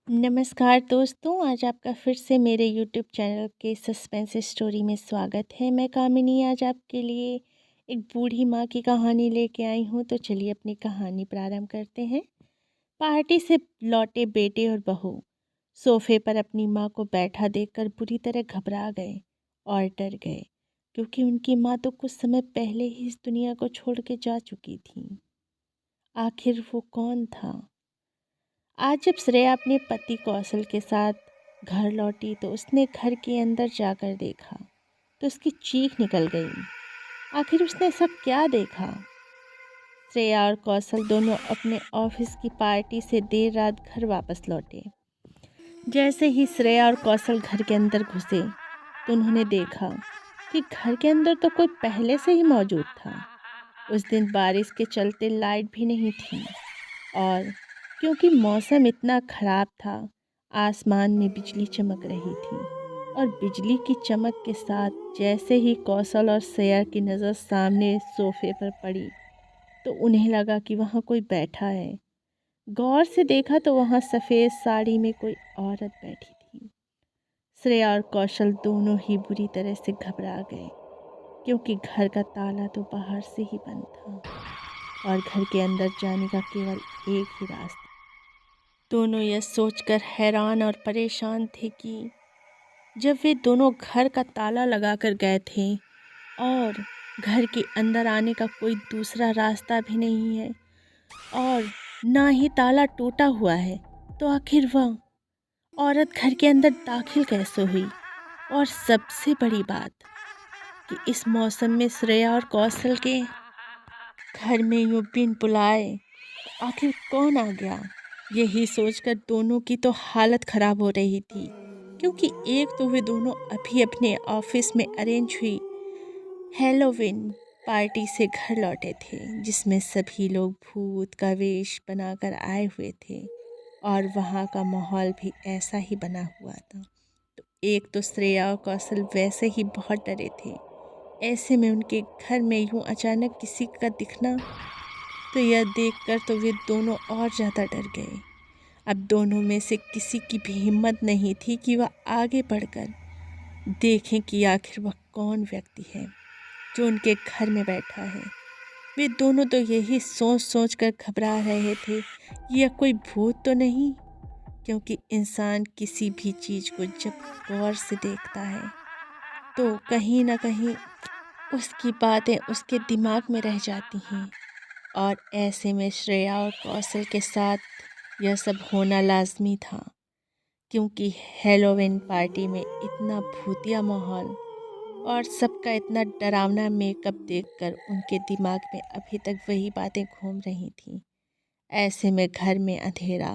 नमस्कार दोस्तों, आज आपका फिर से मेरे यूट्यूब चैनल के सस्पेंस स्टोरी में स्वागत है। मैं कामिनी आज आपके लिए एक बूढ़ी माँ की कहानी लेके आई हूँ। तो चलिए अपनी कहानी प्रारंभ करते हैं। पार्टी से लौटे बेटे और बहू सोफे पर अपनी माँ को बैठा देखकर बुरी तरह घबरा गए और डर गए, क्योंकि उनकी माँ तो कुछ समय पहले ही इस दुनिया को छोड़ के जा चुकी थी। आखिर वो कौन था? आज जब श्रेया अपने पति कौशल के साथ घर लौटी तो उसने घर के अंदर जाकर देखा तो उसकी चीख निकल गई। आखिर उसने ऐसा क्या देखा? श्रेया और कौशल दोनों अपने ऑफिस की पार्टी से देर रात घर वापस लौटे। जैसे ही श्रेया और कौशल घर के अंदर घुसे तो उन्होंने देखा कि घर के अंदर तो कोई पहले से ही मौजूद था। उस दिन बारिश के चलते लाइट भी नहीं थी और क्योंकि मौसम इतना ख़राब था, आसमान में बिजली चमक रही थी और बिजली की चमक के साथ जैसे ही कौशल और श्रेया की नज़र सामने सोफे पर पड़ी तो उन्हें लगा कि वहाँ कोई बैठा है। गौर से देखा तो वहाँ सफ़ेद साड़ी में कोई औरत बैठी थी। श्रेया और कौशल दोनों ही बुरी तरह से घबरा गए, क्योंकि घर का ताला तो बाहर से ही बंद था और घर के अंदर जाने का केवल एक ही रास्ता। दोनों यह सोचकर हैरान और परेशान थे कि जब वे दोनों घर का ताला लगाकर गए थे और घर के अंदर आने का कोई दूसरा रास्ता भी नहीं है और ना ही ताला टूटा हुआ है, तो आखिर वह औरत घर के अंदर दाखिल कैसे हुई? और सबसे बड़ी बात कि इस मौसम में श्रेया और कौशल के घर में यूं बिन बुलाए आखिर कौन आ गया? यही सोचकर दोनों की तो हालत ख़राब हो रही थी, क्योंकि एक तो वे दोनों अभी अपने ऑफिस में अरेंज हुई हैलोवीन पार्टी से घर लौटे थे, जिसमें सभी लोग भूत का वेश बनाकर आए हुए थे और वहाँ का माहौल भी ऐसा ही बना हुआ था। तो एक तो श्रेया और कौशल वैसे ही बहुत डरे थे, ऐसे में उनके घर में यूँ अचानक किसी का दिखना तो यह देखकर तो वे दोनों और ज़्यादा डर गए। अब दोनों में से किसी की भी हिम्मत नहीं थी कि वह आगे बढ़कर देखें कि आखिर वह कौन व्यक्ति है जो उनके घर में बैठा है। वे दोनों तो यही सोच सोच कर घबरा रहे थे कि यह कोई भूत तो नहीं, क्योंकि इंसान किसी भी चीज़ को जब गौर से देखता है तो कहीं ना कहीं उसकी बातें उसके दिमाग में रह जाती हैं। और ऐसे में श्रेया और कौशल के साथ यह सब होना लाजमी था, क्योंकि हैलोवीन पार्टी में इतना भूतिया माहौल और सबका इतना डरावना मेकअप देखकर उनके दिमाग में अभी तक वही बातें घूम रही थीं। ऐसे में घर में अंधेरा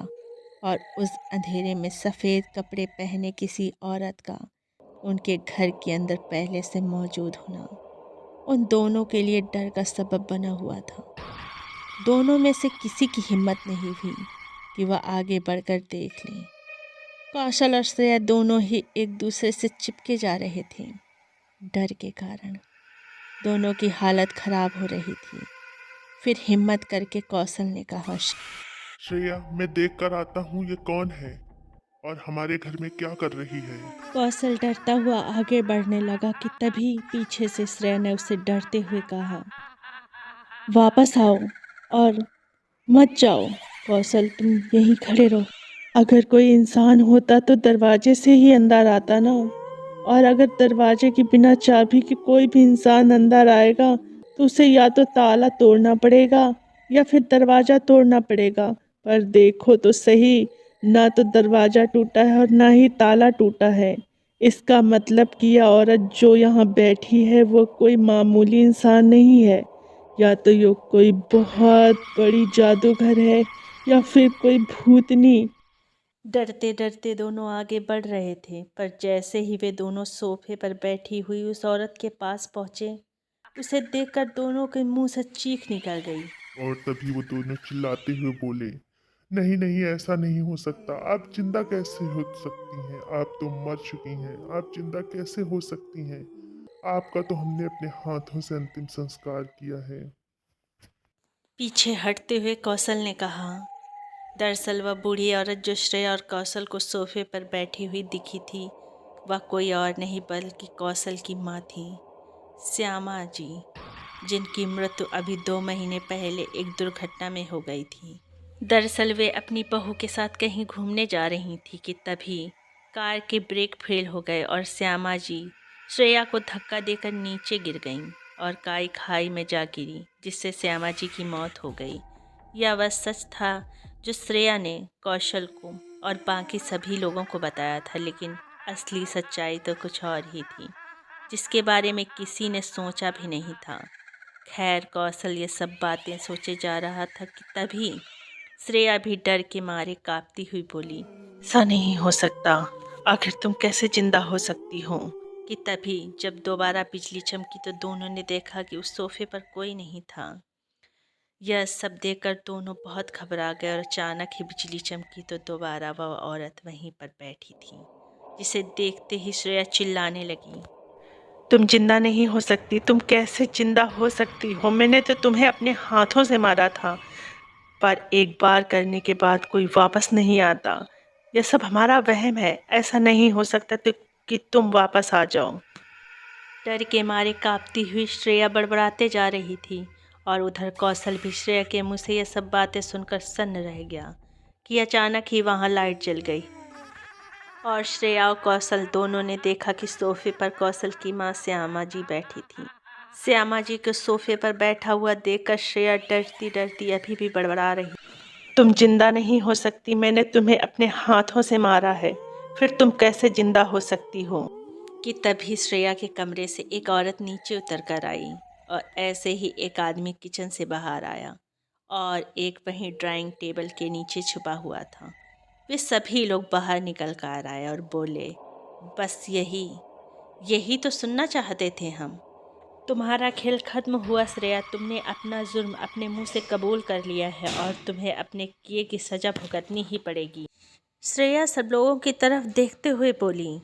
और उस अंधेरे में सफ़ेद कपड़े पहने किसी औरत का उनके घर के अंदर पहले से मौजूद होना उन दोनों के लिए डर का सबब बना हुआ था। दोनों में से किसी की हिम्मत नहीं हुई कि वह आगे बढ़कर देख लें। कौशल और श्रेया दोनों ही एक दूसरे से चिपके जा रहे थे। डर के कारण दोनों की हालत खराब हो रही थी। फिर हिम्मत करके कौशल ने कहा, श्रेया, मैं देख कर आता हूँ ये कौन है और हमारे घर में क्या कर रही है। कौशल डरता हुआ आगे बढ़ने लगा कि तभी पीछे से श्रेया ने उसे डरते हुए कहा, वापस आओ और मत जाओ। कौशल, तुम यहीं खड़े रहो। अगर कोई इंसान होता तो दरवाजे से ही अंदर आता ना, और अगर दरवाजे के बिना चाबी के कोई भी इंसान अंदर आएगा तो उसे या तो ताला तोड़ना पड़ेगा या फिर दरवाज़ा तोड़ना पड़ेगा। पर देखो तो सही, ना तो दरवाज़ा टूटा है और ना ही ताला टूटा है। इसका मतलब कि यह औरत जो यहाँ बैठी है वो कोई मामूली इंसान नहीं है। या तो ये कोई बहुत बड़ी जादूगर है या फिर कोई भूतनी। डरते डरते दोनों आगे बढ़ रहे थे, पर जैसे ही वे दोनों सोफे पर बैठी हुई उस औरत के पास पहुंचे, उसे देखकर दोनों के मुंह से चीख निकल गई। और तभी वो दोनों चिल्लाते हुए बोले, नहीं नहीं, ऐसा नहीं हो सकता। आप जिंदा कैसे हो सकती हैं? आप तो मर चुकी हैं। आप जिंदा कैसे हो सकती हैं? आपका तो हमने अपने हाथों से अंतिम संस्कार किया है। पीछे हटते हुए कौशल ने कहा, दरअसल वह बूढ़ी औरत जो श्रेया और कौशल को सोफे पर बैठी हुई दिखी थी, वह कोई और नहीं बल्कि कौशल की माँ थी, श्यामा जी, जिनकी मृत्यु अभी 2 महीने पहले एक दुर्घटना में हो गई थी। दरअसल वे अपनी बहू के साथ कहीं घूमने जा रही थी कि तभी कार के ब्रेक फेल हो गए और श्यामा जी श्रेया को धक्का देकर नीचे गिर गईं और काई खाई में जा गिरी, जिससे श्यामा जी की मौत हो गई। यह वह सच था जो श्रेया ने कौशल को और बाकी सभी लोगों को बताया था, लेकिन असली सच्चाई तो कुछ और ही थी, जिसके बारे में किसी ने सोचा भी नहीं था। खैर, कौशल ये सब बातें सोचे जा रहा था कि तभी श्रेया भी डर के मारे कांपती हुई बोली, ऐसा नहीं हो सकता, आखिर तुम कैसे जिंदा हो सकती हो। कि तभी जब दोबारा बिजली चमकी तो दोनों ने देखा कि उस सोफे पर कोई नहीं था। यह सब देखकर दोनों बहुत घबरा गए और अचानक ही बिजली चमकी तो दोबारा वह औरत वहीं पर बैठी थी, जिसे देखते ही श्रेया चिल्लाने लगी, तुम जिंदा नहीं हो सकती, तुम कैसे जिंदा हो सकती हो, मैंने तो तुम्हें अपने हाथों से मारा था, पर एक बार करने के बाद कोई वापस नहीं आता। यह सब हमारा वहम है, ऐसा नहीं हो सकता तो कि तुम वापस आ जाओ। डर के मारे कांपती हुई श्रेया बड़बड़ाते जा रही थी और उधर कौशल भी श्रेया के मुंह से यह सब बातें सुनकर सन्न रह गया कि अचानक ही वहां लाइट जल गई और श्रेया और कौशल दोनों ने देखा कि सोफे पर कौशल की माँ श्यामा जी बैठी थी। श्यामा जी को सोफे पर बैठा हुआ देखकर श्रेया डरती डरती अभी भी बड़बड़ा रही, तुम जिंदा नहीं हो सकती, मैंने तुम्हें अपने हाथों से मारा है, फिर तुम कैसे जिंदा हो सकती हो। कि तभी श्रेया के कमरे से एक औरत नीचे उतर कर आई और ऐसे ही एक आदमी किचन से बाहर आया और एक वहीं ड्राइंग टेबल के नीचे छुपा हुआ था। वे सभी लोग बाहर निकल कर आए और बोले, बस यही यही तो सुनना चाहते थे हम। तुम्हारा खेल खत्म हुआ श्रेया, तुमने अपना जुर्म अपने मुंह से कबूल कर लिया है और तुम्हें अपने किए की सजा भुगतनी ही पड़ेगी। श्रेया सब लोगों की तरफ देखते हुए बोली,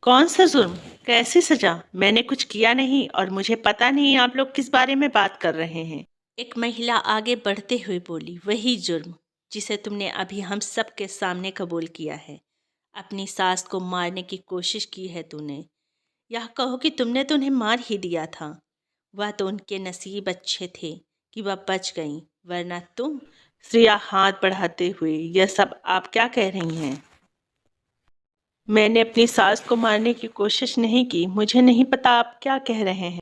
कौन सा जुर्म, कैसी सजा, मैंने कुछ किया नहीं और मुझे पता नहीं आप लोग किस बारे में बात कर रहे हैं। एक महिला आगे बढ़ते हुए बोली, वही जुर्म जिसे तुमने अभी हम सब के सामने कबूल किया है। अपनी सास को मारने की कोशिश की है तूने, यह कहो कि तुमने तो उन्हें मार ही दिया था। वह तो उनके नसीब अच्छे थे कि वह बच गईं, वरना तुम। श्रेया हाथ बढ़ाते हुए, यह सब आप क्या कह रही हैं? मैंने अपनी सास को मारने की कोशिश नहीं की, मुझे नहीं पता आप क्या कह रहे हैं।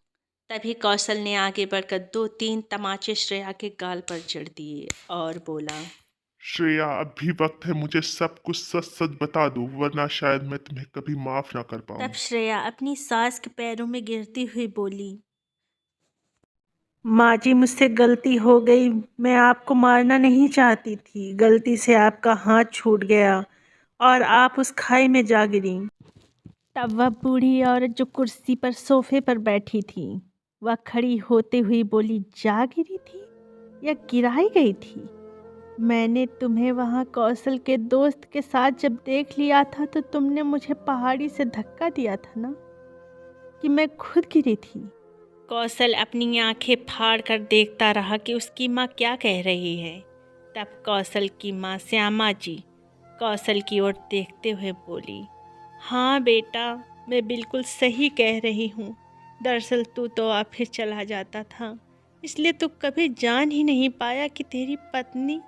तभी कौशल ने आगे बढ़कर 2-3 तमाचे श्रेया के गाल पर जड़ दिए और बोला, श्रेया, अब भी वक्त है, मुझे सब कुछ सच सच बता दो, वरना शायद मैं तुम्हें कभी माफ ना कर पाऊं। तब श्रेया अपनी सास के पैरों में गिरती हुई बोली, माँ जी, मुझसे गलती हो गई, मैं आपको मारना नहीं चाहती थी, गलती से आपका हाथ छूट गया और आप उस खाई में जा गिरी। तब वह बूढ़ी औरत जो कुर्सी पर सोफे पर बैठी थी, वह खड़ी होते हुई बोली, जा गिरी थी या गिराई गई थी? मैंने तुम्हें वहाँ कौशल के दोस्त के साथ जब देख लिया था तो तुमने मुझे पहाड़ी से धक्का दिया था ना, कि मैं खुद गिरी थी। कौशल अपनी आंखें फाड़ कर देखता रहा कि उसकी माँ क्या कह रही है। तब कौशल की माँ श्यामा जी कौशल की ओर देखते हुए बोली, हाँ बेटा, मैं बिल्कुल सही कह रही हूँ। दरअसल तू तो ऑफिस चला जाता था, इसलिए तू कभी जान ही नहीं पाया कि तेरी पत्नी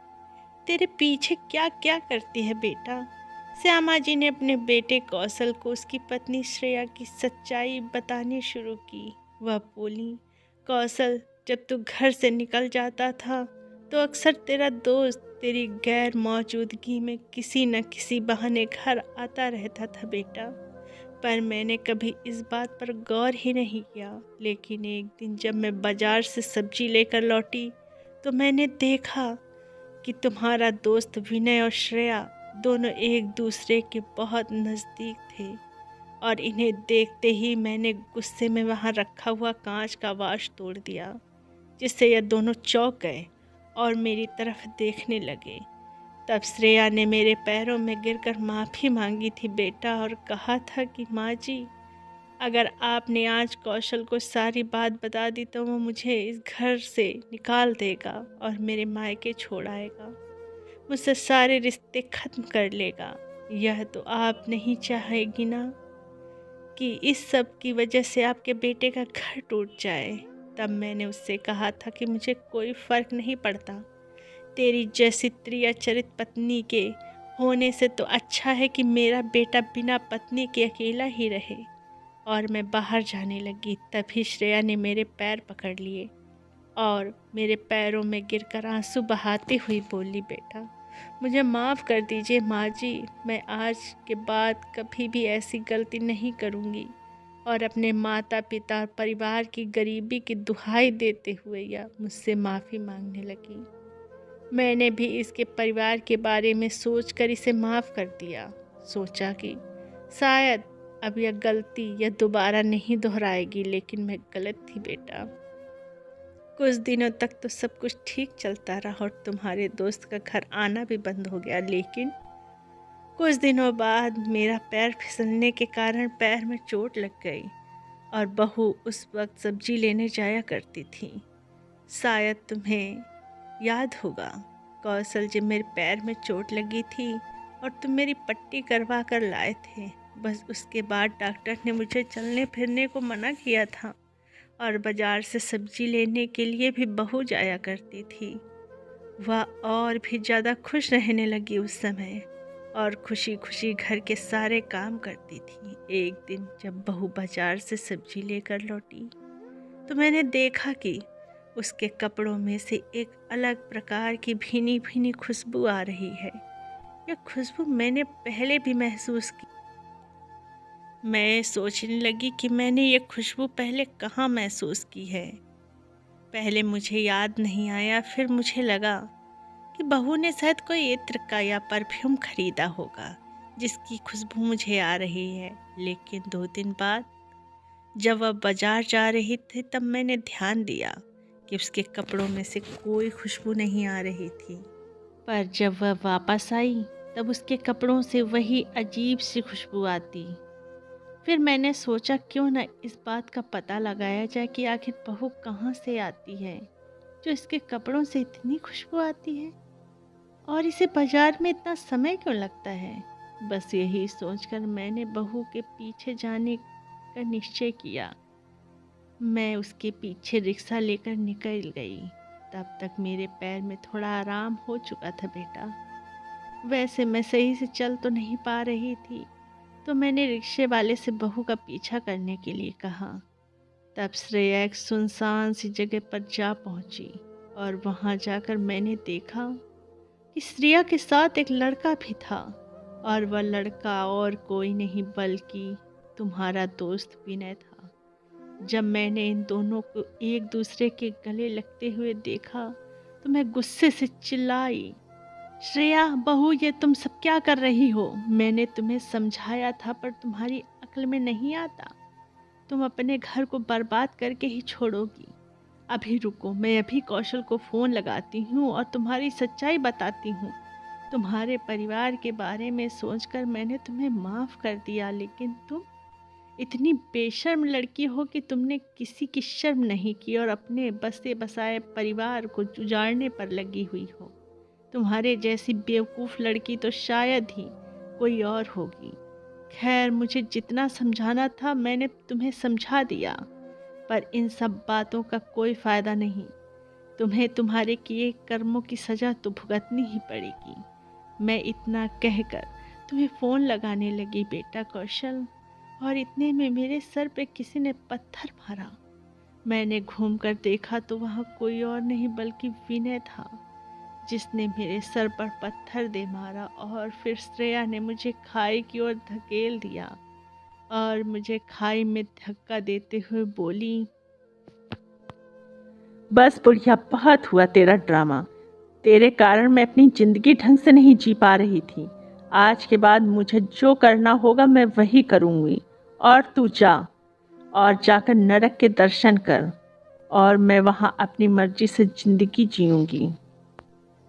तेरे पीछे क्या क्या करती है बेटा। श्यामा जी ने अपने बेटे कौशल को उसकी पत्नी श्रेया की सच्चाई बतानी शुरू की। वह बोली, कौशल, जब तू घर से निकल जाता था तो अक्सर तेरा दोस्त तेरी गैर मौजूदगी में किसी न किसी बहाने घर आता रहता था बेटा, पर मैंने कभी इस बात पर गौर ही नहीं किया। लेकिन एक दिन जब मैं बाजार से सब्जी लेकर लौटी तो मैंने देखा कि तुम्हारा दोस्त विनय और श्रेया दोनों एक दूसरे के बहुत नज़दीक थे और इन्हें देखते ही मैंने गुस्से में वहाँ रखा हुआ कांच का वाश तोड़ दिया, जिससे यह दोनों चौंक गए और मेरी तरफ देखने लगे। तब श्रेया ने मेरे पैरों में गिरकर माफ़ी मांगी थी बेटा और कहा था कि माँ जी, अगर आपने आज कौशल को सारी बात बता दी तो वो मुझे इस घर से निकाल देगा और मेरे मायके छोड़ आएगा। मुझसे सारे रिश्ते ख़त्म कर लेगा। यह तो आप नहीं चाहेगी ना कि इस सब की वजह से आपके बेटे का घर टूट जाए। तब मैंने उससे कहा था कि मुझे कोई फ़र्क नहीं पड़ता। तेरी जैसी त्रियाचरित पत्नी के होने से तो अच्छा है कि मेरा बेटा बिना पत्नी के अकेला ही रहे। और मैं बाहर जाने लगी, तभी श्रेया ने मेरे पैर पकड़ लिए और मेरे पैरों में गिरकर आंसू बहाती हुई बोली, बेटा मुझे माफ़ कर दीजिए माँ जी, मैं आज के बाद कभी भी ऐसी गलती नहीं करूँगी। और अपने माता पिता और परिवार की गरीबी की दुहाई देते हुए यह मुझसे माफ़ी मांगने लगी। मैंने भी इसके परिवार के बारे में सोचकर इसे माफ़ कर दिया। सोचा कि शायद अब यह गलती यह दोबारा नहीं दोहराएगी, लेकिन मैं गलत थी बेटा। कुछ दिनों तक तो सब कुछ ठीक चलता रहा और तुम्हारे दोस्त का घर आना भी बंद हो गया, लेकिन कुछ दिनों बाद मेरा पैर फिसलने के कारण पैर में चोट लग गई और बहू उस वक्त सब्जी लेने जाया करती थी। शायद तुम्हें याद होगा, कौशल जब मेरे पैर में चोट लगी थी और तुम मेरी पट्टी करवा कर लाए थे, बस उसके बाद डॉक्टर ने मुझे चलने फिरने को मना किया था और बाज़ार से सब्जी लेने के लिए भी बहू जाया करती थी। वह और भी ज़्यादा खुश रहने लगी उस समय और खुशी खुशी घर के सारे काम करती थी। एक दिन जब बहू बाज़ार से सब्जी लेकर लौटी तो मैंने देखा कि उसके कपड़ों में से एक अलग प्रकार की भीनी भीनी खुशबू आ रही है। यह खुशबू मैंने पहले भी महसूस की। मैं सोचने लगी कि मैंने ये खुशबू पहले कहाँ महसूस की है। पहले मुझे याद नहीं आया, फिर मुझे लगा कि बहू ने शायद कोई इत्र का या परफ्यूम खरीदा होगा जिसकी खुशबू मुझे आ रही है। लेकिन 2 दिन बाद जब वह बाजार जा रही थी तब मैंने ध्यान दिया कि उसके कपड़ों में से कोई खुशबू नहीं आ रही थी। पर जब वह वापस आई तब उसके कपड़ों से वही अजीब सी खुशबू आती। फिर मैंने सोचा क्यों न इस बात का पता लगाया जाए कि आखिर बहू कहाँ से आती है जो इसके कपड़ों से इतनी खुशबू आती है और इसे बाजार में इतना समय क्यों लगता है। बस यही सोचकर मैंने बहू के पीछे जाने का निश्चय किया। मैं उसके पीछे रिक्शा लेकर निकल गई। तब तक मेरे पैर में थोड़ा आराम हो चुका था बेटा। वैसे मैं सही से चल तो नहीं पा रही थी, तो मैंने रिक्शे वाले से बहू का पीछा करने के लिए कहा। तब श्रेया एक सुनसान सी जगह पर जा पहुंची और वहां जाकर मैंने देखा कि श्रेया के साथ एक लड़का भी था और वह लड़का और कोई नहीं बल्कि तुम्हारा दोस्त विनय था। जब मैंने इन दोनों को एक दूसरे के गले लगते हुए देखा तो मैं गुस्से से चिल्लाई, श्रेया बहू ये तुम सब क्या कर रही हो? मैंने तुम्हें समझाया था पर तुम्हारी अक्ल में नहीं आता। तुम अपने घर को बर्बाद करके ही छोड़ोगी। अभी रुको, मैं अभी कौशल को फ़ोन लगाती हूँ और तुम्हारी सच्चाई बताती हूँ। तुम्हारे परिवार के बारे में सोचकर मैंने तुम्हें माफ़ कर दिया, लेकिन तुम इतनी बेशर्म लड़की हो कि तुमने किसी की शर्म नहीं की और अपने बसे बसाए परिवार को उजाड़ने पर लगी हुई हो। तुम्हारे जैसी बेवकूफ़ लड़की तो शायद ही कोई और होगी। खैर, मुझे जितना समझाना था मैंने तुम्हें समझा दिया, पर इन सब बातों का कोई फ़ायदा नहीं। तुम्हें तुम्हारे किए कर्मों की सज़ा तो भुगतनी ही पड़ेगी। मैं इतना कहकर तुम्हें फ़ोन लगाने लगी बेटा कौशल, और इतने में मेरे सर पे किसी ने पत्थर मारा। मैंने घूमकर देखा तो वहाँ कोई और नहीं बल्कि विनय था, जिसने मेरे सर पर पत्थर दे मारा और फिर श्रेया ने मुझे खाई की ओर धकेल दिया और मुझे खाई में धक्का देते हुए बोली, बस बुढ़िया, बहुत हुआ तेरा ड्रामा। तेरे कारण मैं अपनी ज़िंदगी ढंग से नहीं जी पा रही थी। आज के बाद मुझे जो करना होगा मैं वही करूँगी, और तू जा और जाकर नरक के दर्शन कर, और मैं वहाँ अपनी मर्जी से ज़िंदगी जीऊँगी।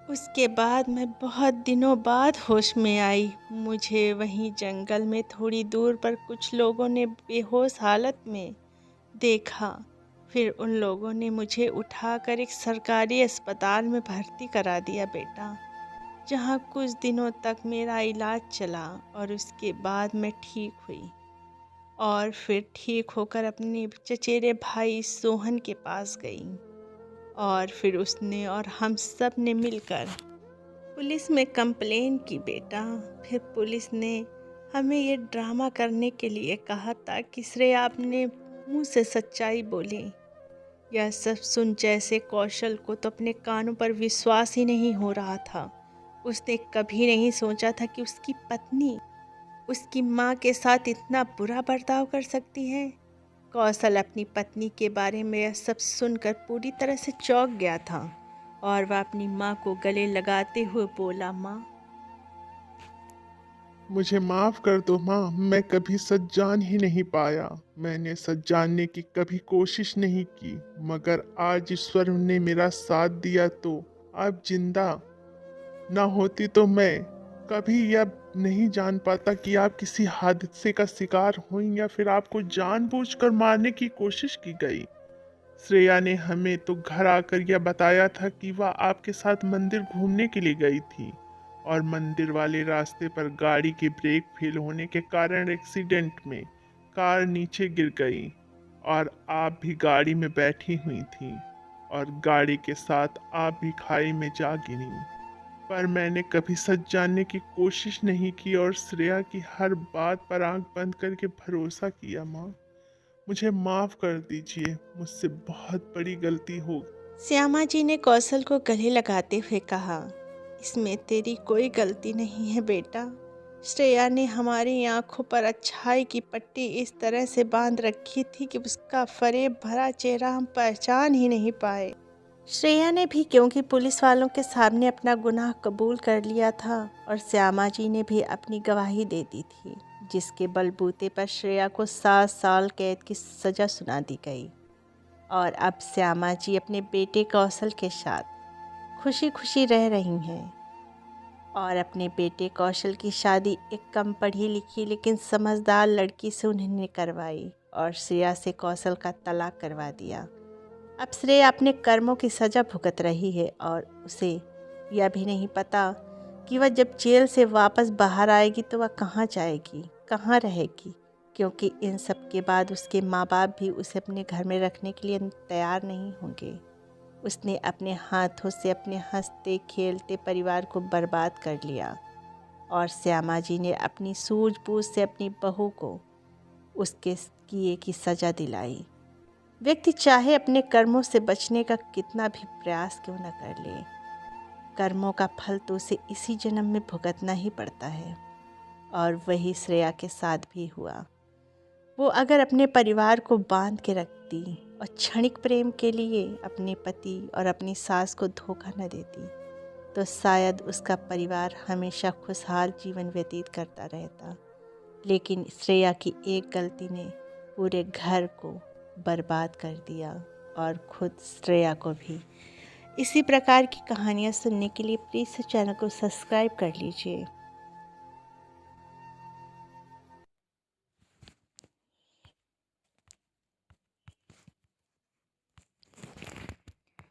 उसके बाद मैं बहुत दिनों बाद होश में आई। मुझे वहीं जंगल में थोड़ी दूर पर कुछ लोगों ने बेहोश हालत में देखा। फिर उन लोगों ने मुझे उठाकर एक सरकारी अस्पताल में भर्ती करा दिया बेटा। जहाँ कुछ दिनों तक मेरा इलाज चला और उसके बाद मैं ठीक हुई और फिर ठीक होकर अपने चचेरे भाई सोहन के पास गई और फिर उसने और हम सब ने मिलकर पुलिस में कंप्लेन की बेटा। फिर पुलिस ने हमें ये ड्रामा करने के लिए कहा था कि श्रेया अपने मुंह से सच्चाई बोले। यह सब सुन जैसे कौशल को तो अपने कानों पर विश्वास ही नहीं हो रहा था। उसने कभी नहीं सोचा था कि उसकी पत्नी उसकी माँ के साथ इतना बुरा बर्ताव कर सकती है। कौशल अपनी पत्नी के बारे में यह सब सुनकर पूरी तरह से चौंक गया था और वह अपनी माँ को गले लगाते हुए बोला, माँ। मुझे माफ कर दो माँ, मैं कभी सच जान ही नहीं पाया। मैंने सच जानने की कभी कोशिश नहीं की, मगर आज ईश्वर ने मेरा साथ दिया तो आप जिंदा ना होती तो मैं कभी यह नहीं जान पाता कि आप किसी हादसे का शिकार हुई या फिर आपको जानबूझकर मारने की कोशिश की गई। श्रेया ने हमें तो घर आकर यह बताया था कि वह आपके साथ मंदिर घूमने के लिए गई थी और मंदिर वाले रास्ते पर गाड़ी के ब्रेक फेल होने के कारण एक्सीडेंट में कार नीचे गिर गई और आप भी गाड़ी में बैठी हुई थी और गाड़ी के साथ आप भी खाई में जा गिरी। पर मैंने कभी सच जानने की कोशिश नहीं की और श्रेया की हर बात पर आंख बंद करके भरोसा किया। माँ, मुझे माफ कर दीजिए, मुझसे बहुत बड़ी गलती हो। श्यामा जी ने कौशल को गले लगाते हुए कहा, इसमें तेरी कोई गलती नहीं है बेटा। श्रेया ने हमारी आंखों पर अच्छाई की पट्टी इस तरह से बांध रखी थी कि उसका फरेब भरा चेहरा हम पहचान ही नहीं पाए। श्रेया ने भी क्योंकि पुलिस वालों के सामने अपना गुनाह कबूल कर लिया था और श्यामा जी ने भी अपनी गवाही दे दी थी, जिसके बलबूते पर श्रेया को 7 साल कैद की सज़ा सुना दी गई। और अब श्यामा जी अपने बेटे कौशल के साथ खुशी खुशी रह रही हैं और अपने बेटे कौशल की शादी एक कम पढ़ी लिखी लेकिन समझदार लड़की से उन्होंने करवाई और श्रेया से कौशल का तलाक करवा दिया। अब श्रेया अपने कर्मों की सज़ा भुगत रही है और उसे यह भी नहीं पता कि वह जब जेल से वापस बाहर आएगी तो वह कहाँ जाएगी, कहाँ रहेगी, क्योंकि इन सब के बाद उसके माँ बाप भी उसे अपने घर में रखने के लिए तैयार नहीं होंगे। उसने अपने हाथों से अपने हंसते खेलते परिवार को बर्बाद कर लिया और श्यामा जी ने अपनी सूझबूझ से अपनी बहू को उसके किए की सज़ा दिलाई। व्यक्ति चाहे अपने कर्मों से बचने का कितना भी प्रयास क्यों न कर ले, कर्मों का फल तो उसे इसी जन्म में भुगतना ही पड़ता है। और वही श्रेया के साथ भी हुआ। वो अगर अपने परिवार को बांध के रखती और क्षणिक प्रेम के लिए अपने पति और अपनी सास को धोखा न देती तो शायद उसका परिवार हमेशा खुशहाल जीवन व्यतीत करता रहता। लेकिन श्रेया की एक गलती ने पूरे घर को बर्बाद कर दिया और खुद श्रेया को भी। इसी प्रकार की कहानियाँ सुनने के लिए प्लीज़ चैनल को सब्सक्राइब कर लीजिए।